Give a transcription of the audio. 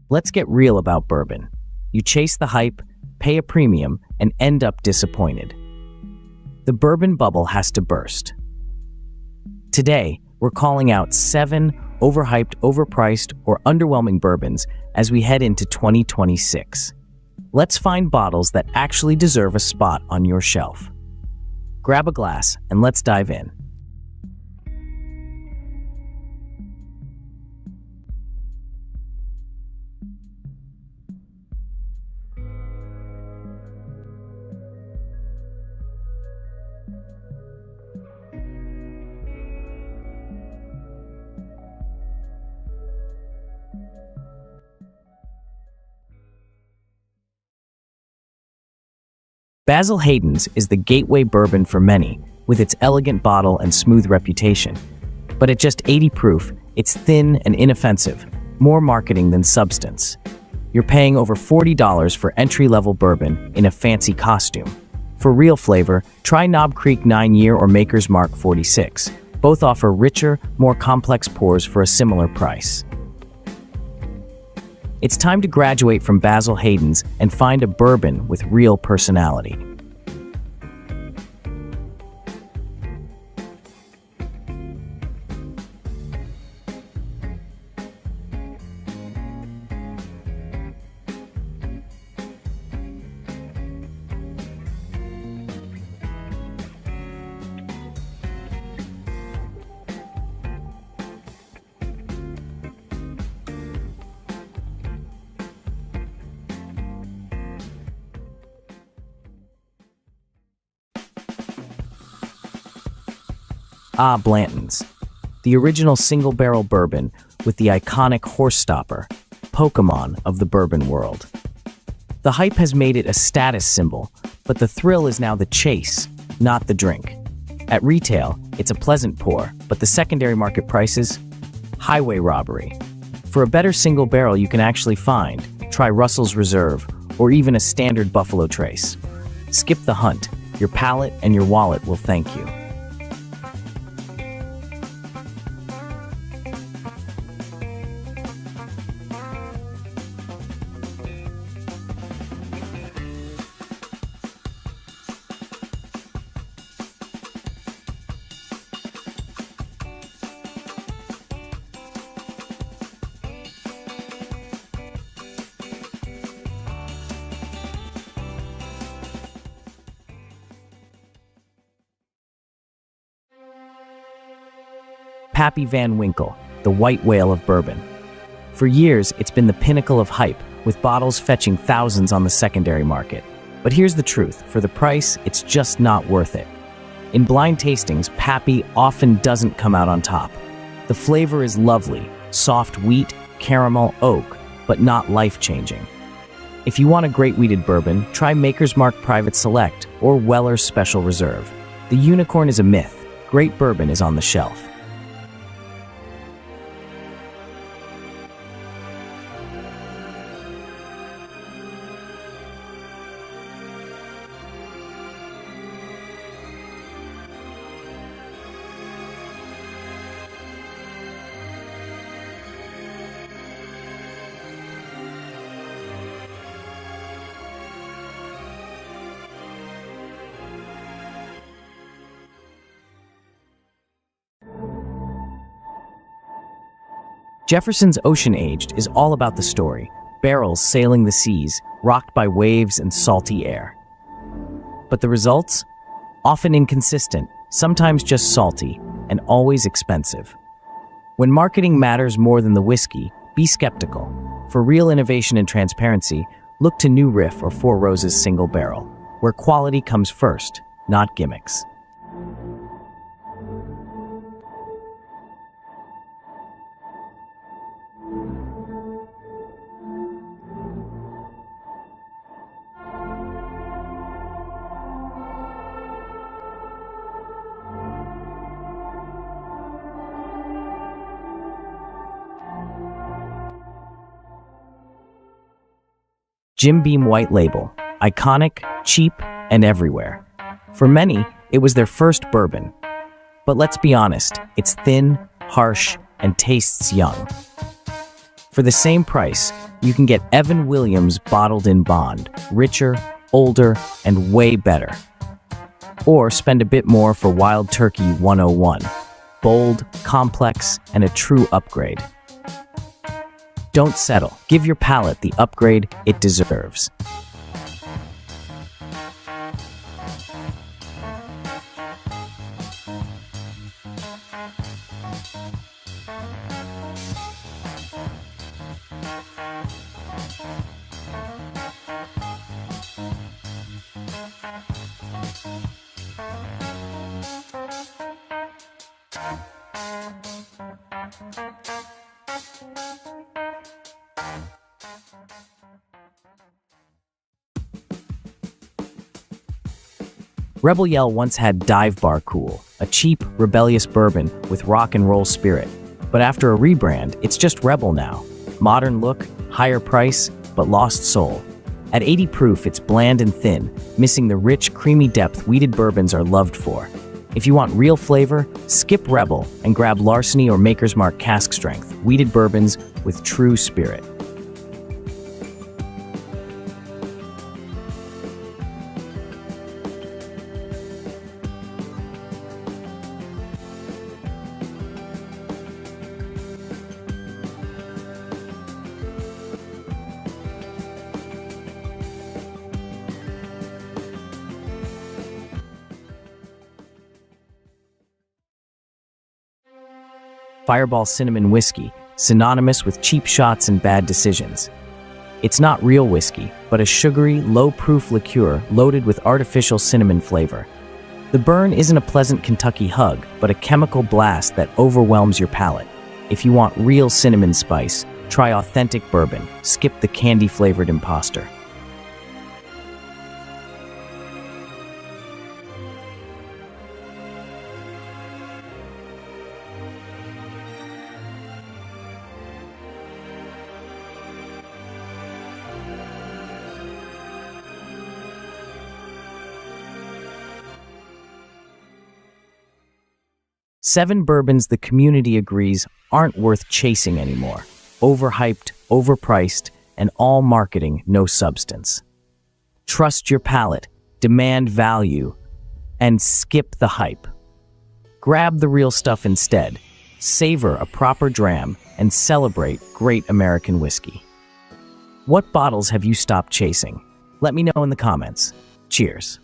Let's get real about bourbon. You chase the hype, pay a premium, and end up disappointed. The bourbon bubble has to burst. Today, we're calling out 7 overhyped, overpriced, or underwhelming bourbons as we head into 2026. Let's find bottles that actually deserve a spot on your shelf. Grab a glass and let's dive in. Basil Hayden's is the gateway bourbon for many, with its elegant bottle and smooth reputation. But at just 80 proof, it's thin and inoffensive, more marketing than substance. You're paying over $40 for entry-level bourbon in a fancy costume. For real flavor, try Knob Creek 9-Year or Maker's Mark 46. Both offer richer, more complex pours for a similar price. It's time to graduate from Basil Hayden's and find a bourbon with real personality. Blanton's, the original single-barrel bourbon with the iconic horse stopper, Pokémon of the bourbon world. The hype has made it a status symbol, but the thrill is now the chase, not the drink. At retail, it's a pleasant pour, but the secondary market prices? Highway robbery. For a better single barrel you can actually find, try Russell's Reserve, or even a standard Buffalo Trace. Skip the hunt. Your palate and your wallet will thank you. Pappy Van Winkle, the white whale of bourbon. For years, it's been the pinnacle of hype, with bottles fetching thousands on the secondary market. But here's the truth, for the price, it's just not worth it. In blind tastings, Pappy often doesn't come out on top. The flavor is lovely, soft wheat, caramel, oak, but not life-changing. If you want a great wheated bourbon, try Maker's Mark Private Select or Weller's Special Reserve. The unicorn is a myth. Great bourbon is on the shelf. Jefferson's Ocean Aged is all about the story, barrels sailing the seas, rocked by waves and salty air. But the results? Often inconsistent, sometimes just salty, and always expensive. When marketing matters more than the whiskey, be skeptical. For real innovation and transparency, look to New Riff or Four Roses Single Barrel, where quality comes first, not gimmicks. Jim Beam White Label, iconic, cheap, and everywhere. For many, it was their first bourbon. But let's be honest, it's thin, harsh, and tastes young. For the same price, you can get Evan Williams bottled in bond, richer, older, and way better. Or spend a bit more for Wild Turkey 101, bold, complex, and a true upgrade. Don't settle. Give your palate the upgrade it deserves. Rebel Yell once had Dive Bar Cool, a cheap, rebellious bourbon with rock and roll spirit. But after a rebrand, it's just Rebel now. Modern look, higher price, but lost soul. At 80 proof, it's bland and thin, missing the rich, creamy depth wheated bourbons are loved for. If you want real flavor, skip Rebel and grab Larceny or Maker's Mark cask strength, wheated bourbons with true spirit. Fireball Cinnamon Whiskey, synonymous with cheap shots and bad decisions. It's not real whiskey, but a sugary, low-proof liqueur loaded with artificial cinnamon flavor. The burn isn't a pleasant Kentucky hug, but a chemical blast that overwhelms your palate. If you want real cinnamon spice, try authentic bourbon. Skip the candy-flavored imposter. Seven bourbons the community agrees aren't worth chasing anymore. Overhyped, overpriced, and all marketing, no substance. Trust your palate, demand value, and skip the hype. Grab the real stuff instead. Savor a proper dram and celebrate great American whiskey. What bottles have you stopped chasing? Let me know in the comments. Cheers.